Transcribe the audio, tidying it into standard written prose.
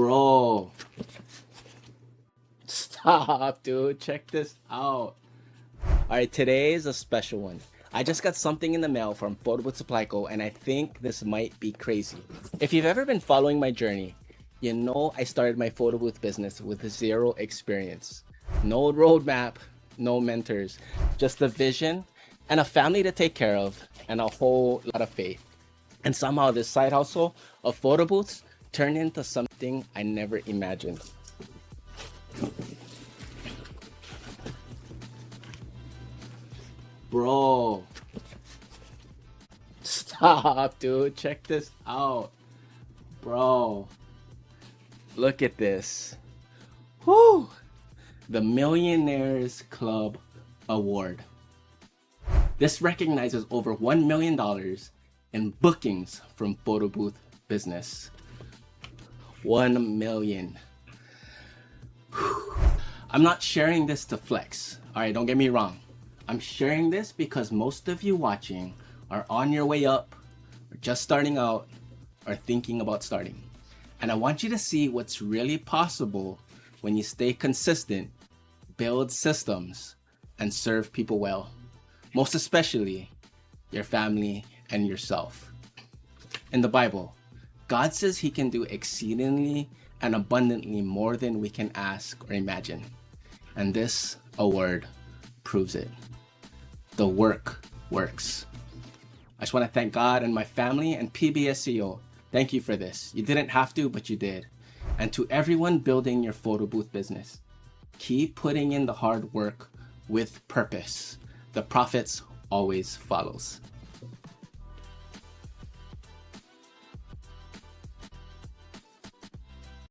Bro, stop, dude. Check this out. All right, today is a special one. I just got something in the mail from Photobooth Supply Co, and I think this might be crazy. If you've ever been following my journey, you know I started my photo booth business with zero experience. No roadmap, no mentors, just a vision and a family to take care of and a whole lot of faith. And somehow this side hustle of photo booths turned into something I never imagined. Bro, stop, dude. Check this out. Bro, look at this. Whew! The Millionaires Club Award. This recognizes over $1 million in bookings from photo booth business. 1 million. Whew. I'm not sharing this to flex. All right, don't get me wrong. I'm sharing this because most of you watching are on your way up, or just starting out, or thinking about starting. And I want you to see what's really possible when you stay consistent, build systems, and serve people well. Most especially your family and yourself. In the Bible, God says He can do exceedingly and abundantly more than we can ask or imagine. And this award proves it. The work works. I just want to thank God and my family and PBS-START. Thank you for this. You didn't have to, but you did. And to everyone building your photo booth business, keep putting in the hard work with purpose. The profits always follows.